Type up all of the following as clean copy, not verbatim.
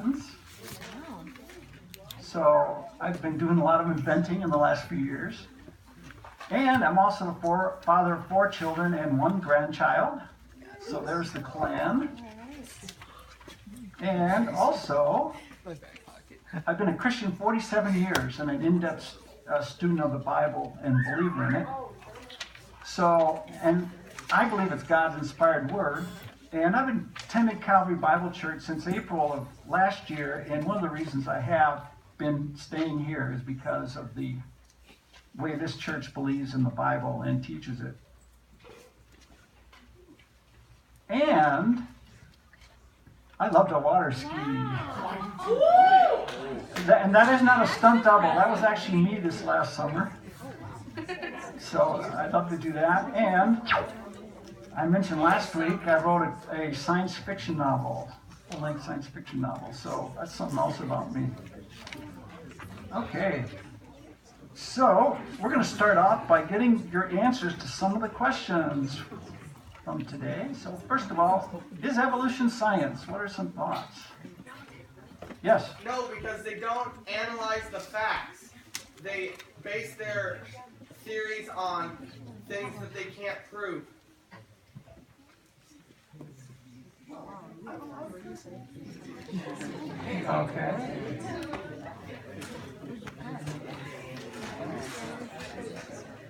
patents. So I've been doing a lot of inventing in the last few years. And I'm also the father of 4 children and 1 grandchild. So there's the clan. And also, I've been a Christian 47 years and an in-depth student of the Bible and believer in it. So, and I believe it's God's inspired word. And I've attended Calvary Bible Church since April of last year. And one of the reasons I have been staying here is because of the way this church believes in the Bible and teaches it. And I love to water ski. Wow. And that is not a stunt double. That was actually me this last summer. So I'd love to do that. And I mentioned last week I wrote a science fiction novel, full-length science fiction novel. So that's something else about me. Okay. So we're going to start off by getting your answers to some of the questions from today. So first of all, is evolution science? What are some thoughts? Yes? No, because they don't analyze the facts. They base their theories on things that they can't prove. Okay.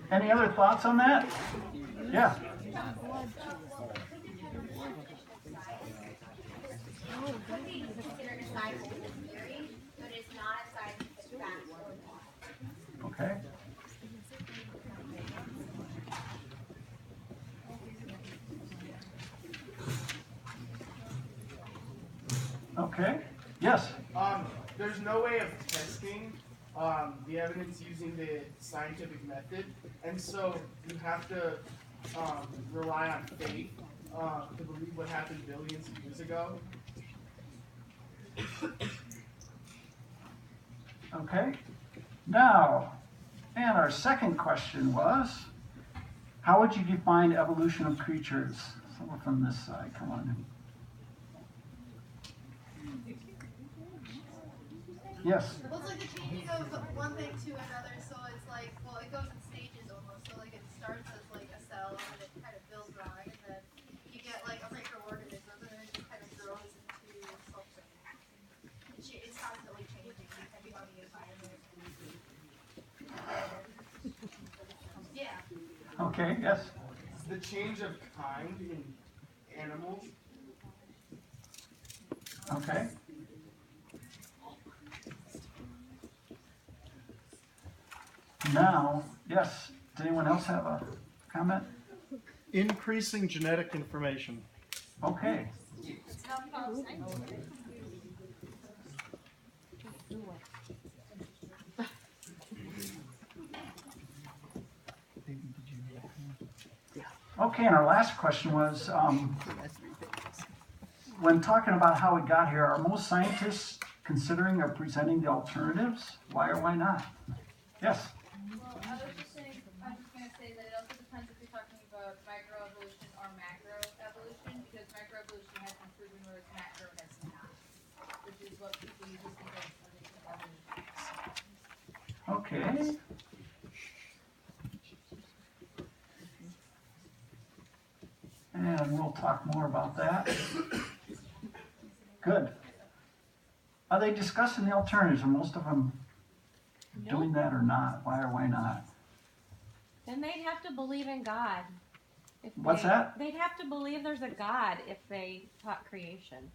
Any other thoughts on that? Yeah. Okay. Okay. Yes. There's no way of testing the evidence using the scientific method, and so you have to rely on faith to believe what happened billions of years ago. Okay. Now, and our second question was, how would you define evolution of creatures? Someone from this side, come on. Yes. Well, it's like the changing of one thing to another, so it's like, well, it goes in stages almost. So like it starts as like a cell, and then it kind of builds on, and then you get like a microorganism, and then it just kind of grows into something. It's constantly changing depending on the environment. Yeah. Okay, yes. It's the change of kind in animals. Okay. Now, yes, does anyone else have a comment? Increasing genetic information. Okay. Okay, and our last question was, when talking about how we got here, are most scientists considering or presenting the alternatives? Why or why not? Yes? Well, I was just going to say that it also depends if you're talking about microevolution or macroevolution, because microevolution has been proven whereas macro has not, which is what people usually think of evolution. Okay. And we'll talk more about that. Good. Are they discussing the alternatives? Are most of them doing that or not? Why or why not? Then they'd have to believe in God. What's that? They'd have to believe there's a God if they taught creation.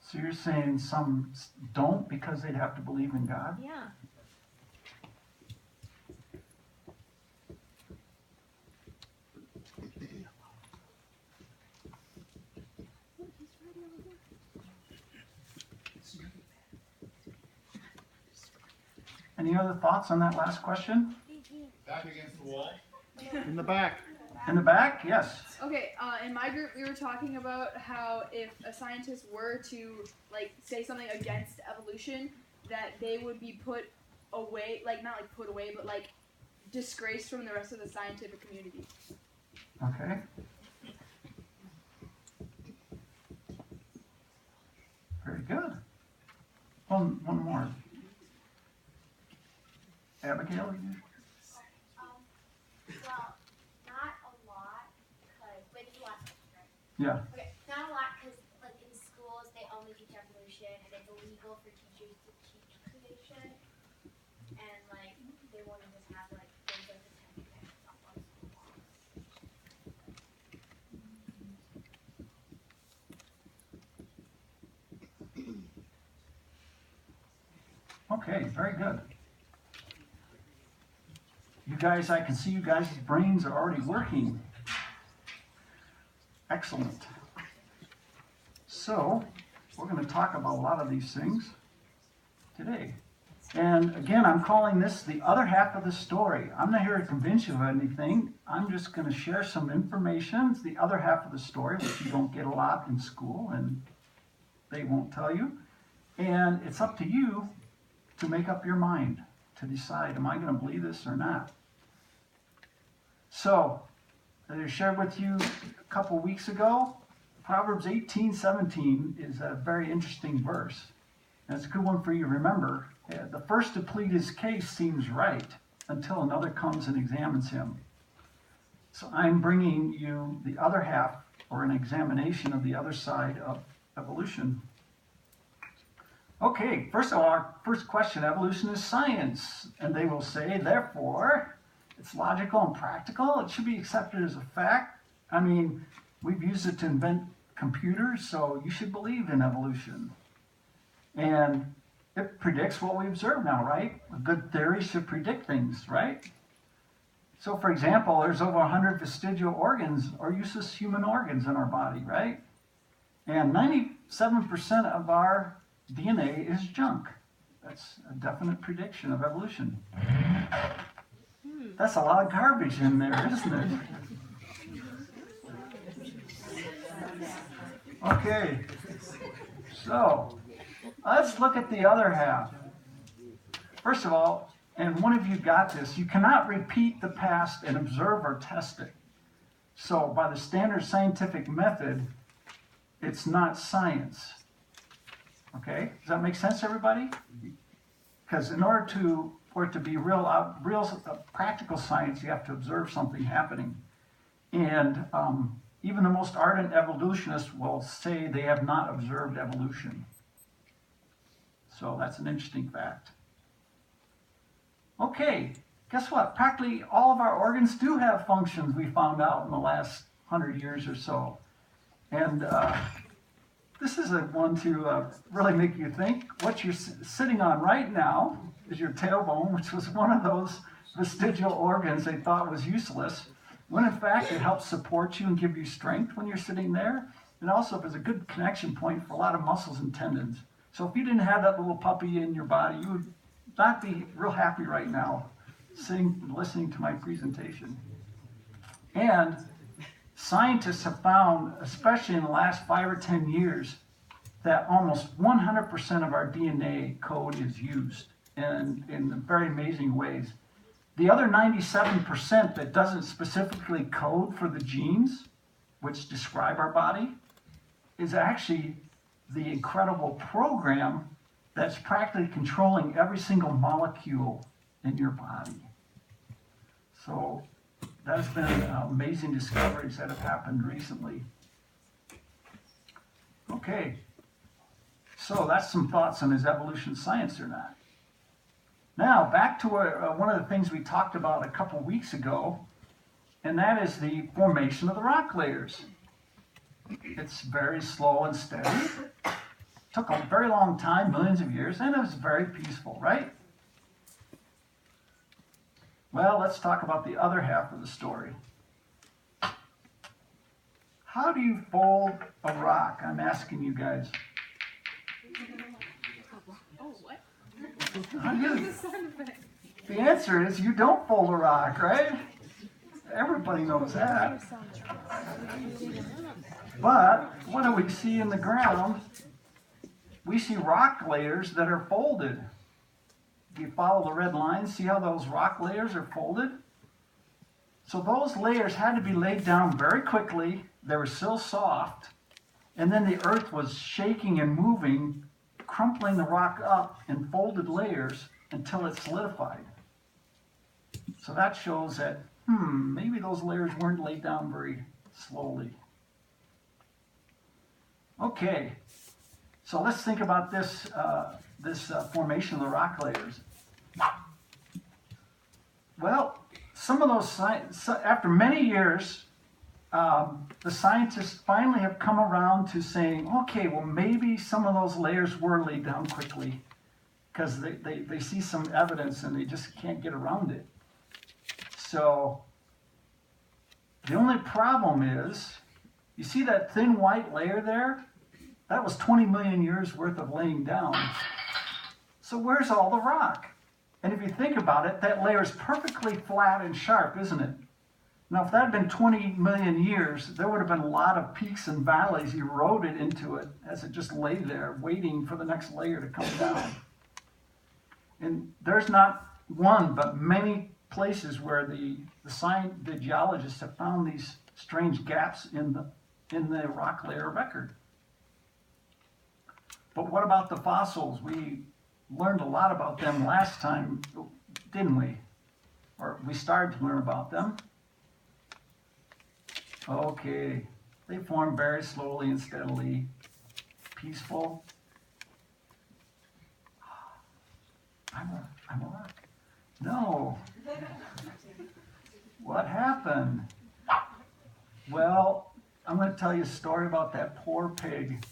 So you're saying some don't because they'd have to believe in God? Yeah. Any other thoughts on that last question? Back against the wall. In the back. In the back? Yes. Okay, in my group we were talking about how if a scientist were to say something against evolution, that they would be put away, not put away, but disgraced from the rest of the scientific community. Okay. Very good. One more. Abigail? Well, not a lot, because, wait, this is the last question, right? Yeah. Okay, not a lot, because, like, in schools, they only teach evolution, and it's illegal for teachers to teach creation, and, like, they won't just have, like, things like the Ten Commandments up on school walls. Okay, very good. You guys, I can see you guys' brains are already working. Excellent. So, we're going to talk about a lot of these things today. And again, I'm calling this the other half of the story. I'm not here to convince you of anything. I'm just going to share some information. It's the other half of the story, which you don't get a lot in school, and they won't tell you. And it's up to you to make up your mind, to decide, am I going to believe this or not? So, as I shared with you a couple weeks ago, Proverbs 18:17 is a very interesting verse. And it's a good one for you to remember. The first to plead his case seems right until another comes and examines him. So I'm bringing you the other half, or an examination of the other side of evolution. Okay, first of all, our first question, evolution is science. And they will say, therefore, it's logical and practical. It should be accepted as a fact. I mean, we've used it to invent computers, so you should believe in evolution. And it predicts what we observe now, right? A good theory should predict things, right? So, for example, there's over 100 vestigial organs or useless human organs in our body, right? And 97% of our DNA is junk. That's a definite prediction of evolution. That's a lot of garbage in there, isn't it? Okay, so let's look at the other half. First of all, and one of you got this, you cannot repeat the past and observe or test it. So by the standard scientific method, it's not science. Okay, does that make sense, everybody? Because in order for it to be real practical science, you have to observe something happening. And even the most ardent evolutionists will say they have not observed evolution. So that's an interesting fact. Okay, guess what? Practically all of our organs do have functions we found out in the last 100 years or so. And this is one to really make you think. What you're sitting on right now is your tailbone, which was one of those vestigial organs they thought was useless, when in fact it helps support you and give you strength when you're sitting there. And also it was a good connection point for a lot of muscles and tendons. So if you didn't have that little puppy in your body, you would not be real happy right now sitting and listening to my presentation. And scientists have found, especially in the last 5 or 10 years, that almost 100% of our DNA code is used in very amazing ways. The other 97% that doesn't specifically code for the genes, which describe our body, is actually the incredible program that's practically controlling every single molecule in your body. So that's been amazing discoveries that have happened recently. Okay, so that's some thoughts on is evolution science or not. Now, back to one of the things we talked about a couple weeks ago, and that is the formation of the rock layers. It's very slow and steady. Took a very long time, millions of years, and it was very peaceful, right? Well, let's talk about the other half of the story. How do you fold a rock? I'm asking you guys. Oh, what? The answer is you don't fold a rock, right? Everybody knows that. But what do we see in the ground? We see rock layers that are folded. If you follow the red line, see how those rock layers are folded? So those layers had to be laid down very quickly. They were still soft. And then the earth was shaking and moving crumpling the rock up in folded layers until it solidified. So that shows that, maybe those layers weren't laid down very slowly. Okay, so let's think about this, formation of the rock layers. Well, some of those, after many years, the scientists finally have come around to saying, okay, well, maybe some of those layers were laid down quickly because they see some evidence and they just can't get around it. So the only problem is, you see that thin white layer there? That was 20 million years worth of laying down. So where's all the rock? And if you think about it, that layer is perfectly flat and sharp, isn't it? Now, if that had been 20 million years, there would have been a lot of peaks and valleys eroded into it as it just lay there, waiting for the next layer to come down. And there's not one, but many places where the geologists have found these strange gaps in the rock layer record. But what about the fossils? We learned a lot about them last time, didn't we? Or we started to learn about them. Okay, they form very slowly and steadily, peaceful. I'm a rock. No. What happened? Well, I'm going to tell you a story about that poor pig.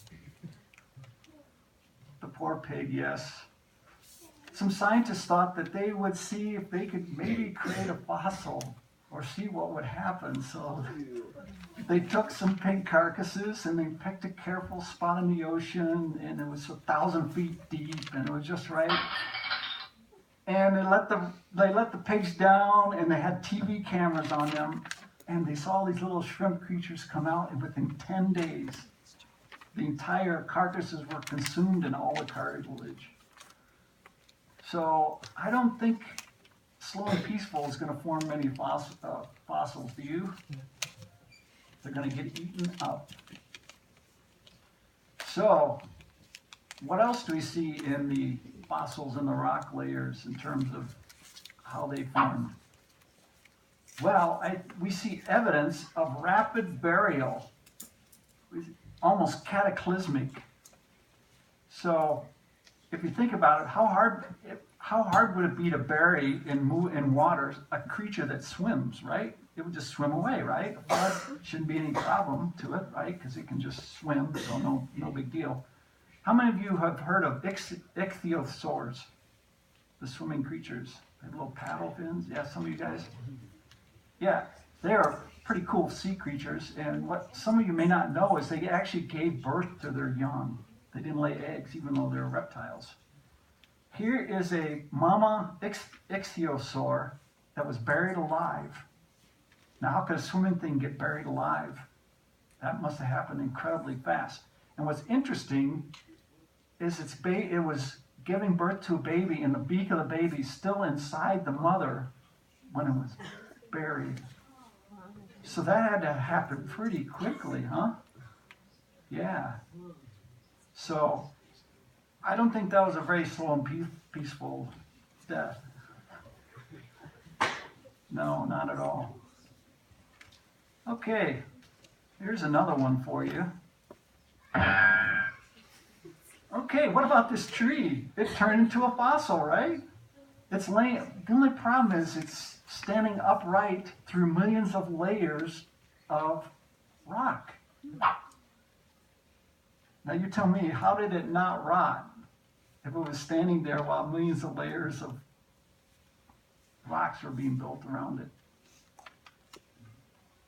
The poor pig, yes. Some scientists thought that they would see if they could maybe create a fossil or see what would happen. So they took some pig carcasses and they picked a careful spot in the ocean, and it was 1,000 feet deep, and it was just right. And they let the pigs down, and they had TV cameras on them, and they saw these little shrimp creatures come out, and within 10 days, the entire carcasses were consumed in all the cartilage. So I don't think Slow and Peaceful is going to form many fossils, do you? They're going to get eaten up. So what else do we see in the fossils in the rock layers in terms of how they form? Well, we see evidence of rapid burial, almost cataclysmic. So if you think about it, how hard would it be to bury in water a creature that swims, right? It would just swim away, right? Flood shouldn't be any problem to it, right? Because it can just swim, so no big deal. How many of you have heard of ichthyosaurs, the swimming creatures? They have little paddle fins. Yeah, some of you guys. Yeah, they're pretty cool sea creatures. And what some of you may not know is they actually gave birth to their young. They didn't lay eggs, even though they're reptiles. Here is a mama ichthyosaur that was buried alive. Now, how could a swimming thing get buried alive? That must have happened incredibly fast. And what's interesting is it was giving birth to a baby, and the beak of the baby still inside the mother when it was buried. So that had to happen pretty quickly, huh? Yeah. So I don't think that was a very slow and peaceful death. No, not at all. Okay, here's another one for you. Okay, what about this tree? It turned into a fossil, right? The only problem is it's standing upright through millions of layers of rock. Now you tell me, how did it not rot if it was standing there while millions of layers of rocks were being built around it?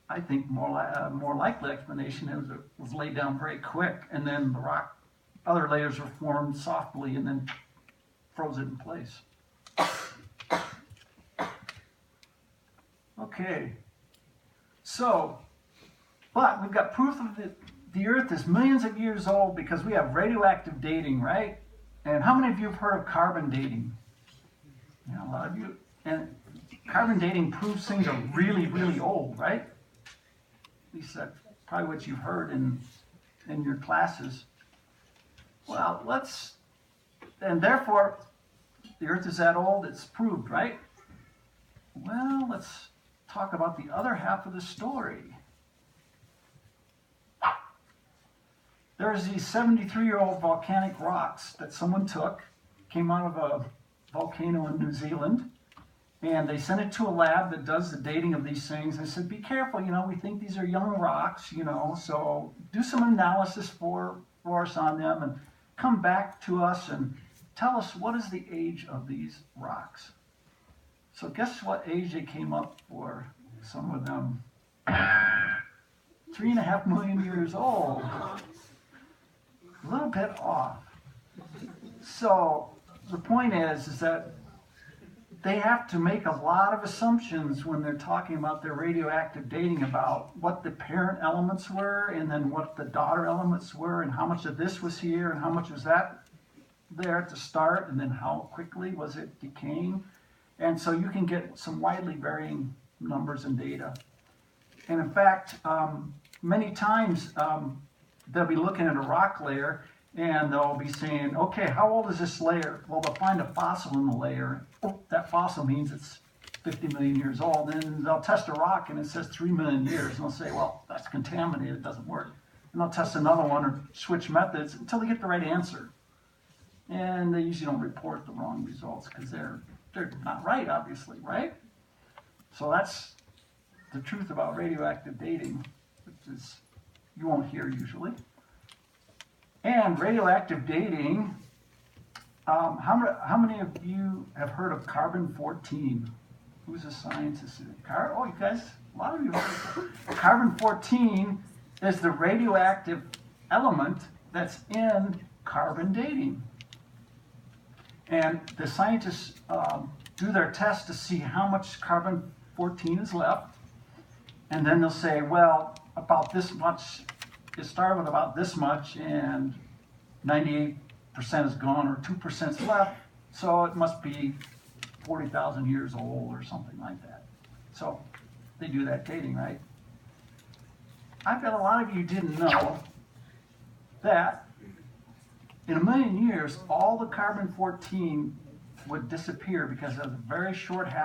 I think more likely explanation is it was laid down very quick, and then the other layers were formed softly and then froze it in place. Okay, so, but we've got proof of the Earth is millions of years old because we have radioactive dating, right? And how many of you have heard of carbon dating? Yeah, a lot of you. And carbon dating proves things are really, really old, right? At least that's probably what you've heard in your classes. Well, let's and therefore, the Earth is that old, it's proved, right? Well, let's talk about the other half of the story. There's these 73-year-old volcanic rocks that someone took, came out of a volcano in New Zealand, and they sent it to a lab that does the dating of these things. They said, be careful, we think these are young rocks, so do some analysis for us on them and come back to us and tell us what is the age of these rocks. So guess what age they came up for, some of them? 3.5 million years old. A little bit off. So the point is that they have to make a lot of assumptions when they're talking about their radioactive dating about what the parent elements were and then what the daughter elements were and how much of this was here and how much was that there to start and then how quickly was it decaying. And so you can get some widely varying numbers and data. And in fact, many times they'll be looking at a rock layer and they'll be saying, okay, how old is this layer? Well, they'll find a fossil in the layer. Oh, that fossil means it's 50 million years old. And they'll test a rock and it says 3 million years. And they'll say, well, that's contaminated, it doesn't work. And they'll test another one or switch methods until they get the right answer. And they usually don't report the wrong results because they're not right, obviously, right? So that's the truth about radioactive dating, which is you won't hear usually. And radioactive dating, how many of you have heard of carbon-14? Who's a scientist? Oh, you guys, a lot of you heard of it. Carbon-14 is the radioactive element that's in carbon dating. And the scientists do their tests to see how much carbon-14 is left. And then they'll say, well, about this much, it started with about this much, and 98% is gone, or 2% is left, so it must be 40,000 years old, or something like that. So they do that dating, right? I bet a lot of you didn't know that in 1 million years, all the carbon-14 would disappear because of the very short half